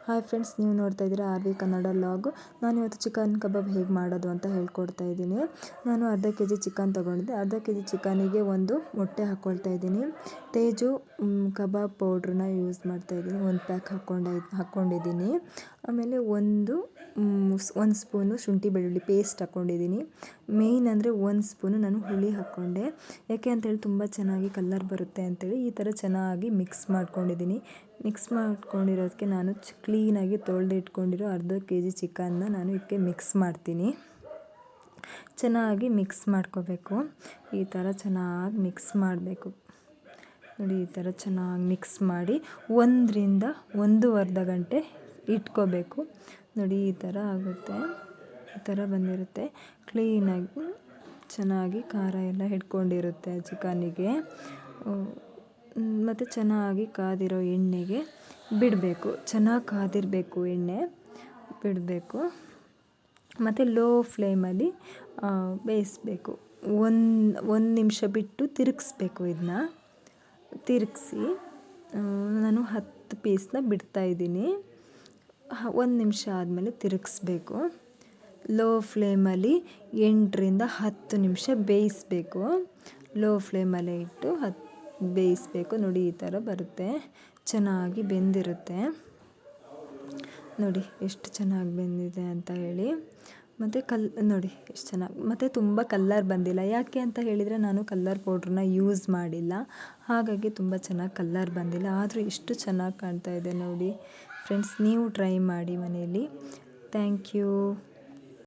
Hi friends, ನೀವು ನೋಡ್ತಾ ಇದ್ದೀರಾ ಆರ್ ವಿ ಕನ್ನಡ ಲಾಗ್. ನಾನು ಇವತ್ತು ಚಿಕನ್ ಕಬಾಬ್ ಹೇಗೆ ಮಾಡೋದು ಅಂತ ಹೇಳ್ಕೊಡ್ತಾ ಇದ್ದೀನಿ. ನಾನು ಅರ್ಧ ಕೆ.ಜಿ ಚಿಕನ್ ತೊಗೊಂಡಿದ್ದೆ. ಅರ್ಧ ಕೆ.ಜಿ ಚಿಕನಿಗೆ ಒಂದು ಮೊಟ್ಟೆ ಹಾಕ್ಕೊಳ್ತಾ ಇದ್ದೀನಿ. ತೇಜು ಕಬಾಬ್ ಪೌಡ್ರನ್ನ ಯೂಸ್ ಮಾಡ್ತಾ ಇದ್ದೀನಿ. ಒಂದು ಪ್ಯಾಕ್ ಹಾಕ್ಕೊಂಡಿದ್ದೀನಿ. ಆಮೇಲೆ ಒಂದು ಸ್ಪೂನು ಶುಂಠಿ ಬೆಳ್ಳುಳ್ಳಿ ಪೇಸ್ಟ್ ಹಾಕ್ಕೊಂಡಿದ್ದೀನಿ. ಮೇಯ್ನ್ ಅಂದರೆ 1 ಸ್ಪೂನು ನಾನು ಹುಳಿ ಹಾಕ್ಕೊಂಡೆ. ಯಾಕೆ ಅಂತೇಳಿ ತುಂಬ ಚೆನ್ನಾಗಿ ಕಲರ್ ಬರುತ್ತೆ ಅಂತೇಳಿ ಈ ಥರ ಚೆನ್ನಾಗಿ ಮಿಕ್ಸ್ ಮಾಡ್ಕೊಂಡಿದ್ದೀನಿ. ಮಿಕ್ಸ್ ಮಾಡ್ಕೊಂಡಿರೋದಕ್ಕೆ ನಾನು ಕ್ಲೀನಾಗಿ ತೊಳೆದು ಇಟ್ಕೊಂಡಿರೋ ಅರ್ಧ ಕೆ.ಜಿ ಚಿಕನ್ನ ನಾನು ಇದಕ್ಕೆ ಮಿಕ್ಸ್ ಮಾಡ್ತೀನಿ. ಚೆನ್ನಾಗಿ ಮಿಕ್ಸ್ ಮಾಡ್ಕೋಬೇಕು. ಈ ಥರ ಚೆನ್ನಾಗಿ ಮಿಕ್ಸ್ ಮಾಡಬೇಕು. ನೋಡಿ, ಈ ಥರ ಚೆನ್ನಾಗಿ ಮಿಕ್ಸ್ ಮಾಡಿ 1 ರಿಂದ 1.5 ಗಂಟೆ ಇಟ್ಕೋಬೇಕು. ನೋಡಿ, ಈ ಥರ ಆಗುತ್ತೆ. ಈ ಥರ ಬಂದಿರುತ್ತೆ. ಕ್ಲೀನಾಗಿ ಚೆನ್ನಾಗಿ ಖಾರ ಎಲ್ಲ ಹಿಡ್ಕೊಂಡಿರುತ್ತೆ ಚಿಕನಿಗೆ. ಮತ್ತು ಚೆನ್ನಾಗಿ ಕಾದಿರೋ ಎಣ್ಣೆಗೆ ಬಿಡಬೇಕು. ಚೆನ್ನಾಗಿ ಕಾದಿರಬೇಕು, ಎಣ್ಣೆ ಬಿಡಬೇಕು. ಮತ್ತು ಲೋ ಫ್ಲೇಮಲ್ಲಿ ಬೇಯಿಸಬೇಕು. ಒಂದು ನಿಮಿಷ ಬಿಟ್ಟು ತಿರುಗಿಸ್ಬೇಕು. ಇದನ್ನ ತಿರುಗಿಸಿ ನಾನು 10 ಪೀಸ್ನ ಬಿಡ್ತಾಯಿದ್ದೀನಿ. 1 ನಿಮಿಷ ಆದಮೇಲೆ ತಿರುಗಿಸ್ಬೇಕು. ಲೋ ಫ್ಲೇಮಲ್ಲಿ 8 ರಿಂದ 10 ನಿಮಿಷ ಬೇಯಿಸಬೇಕು. ಲೋ ಫ್ಲೇಮಲ್ಲೇ ಇಟ್ಟು ಬೇಯಿಸಬೇಕು. ನೋಡಿ, ಈ ಥರ ಬರುತ್ತೆ. ಚೆನ್ನಾಗಿ ಬೆಂದಿರುತ್ತೆ. ನೋಡಿ ಎಷ್ಟು ಚೆನ್ನಾಗಿ ಬೆಂದಿದೆ ಅಂತ ಹೇಳಿ. ಮತ್ತು ನೋಡಿ ಎಷ್ಟು ಚೆನ್ನಾಗಿ, ಮತ್ತು ತುಂಬ ಕಲ್ಲರ್ ಬಂದಿಲ್ಲ. ಯಾಕೆ ಅಂತ ಹೇಳಿದರೆ ನಾನು ಕಲ್ಲರ್ ಪೌಡ್ರನ್ನ ಯೂಸ್ ಮಾಡಿಲ್ಲ. ಹಾಗಾಗಿ ತುಂಬ ಚೆನ್ನಾಗಿ ಕಲ್ಲರ್ ಬಂದಿಲ್ಲ. ಆದರೂ ಎಷ್ಟು ಚೆನ್ನಾಗಿ ಕಾಣ್ತಾ ಇದೆ ನೋಡಿ ಫ್ರೆಂಡ್ಸ್. ನೀವು ಟ್ರೈ ಮಾಡಿ ಮನೆಯಲ್ಲಿ. Thank you.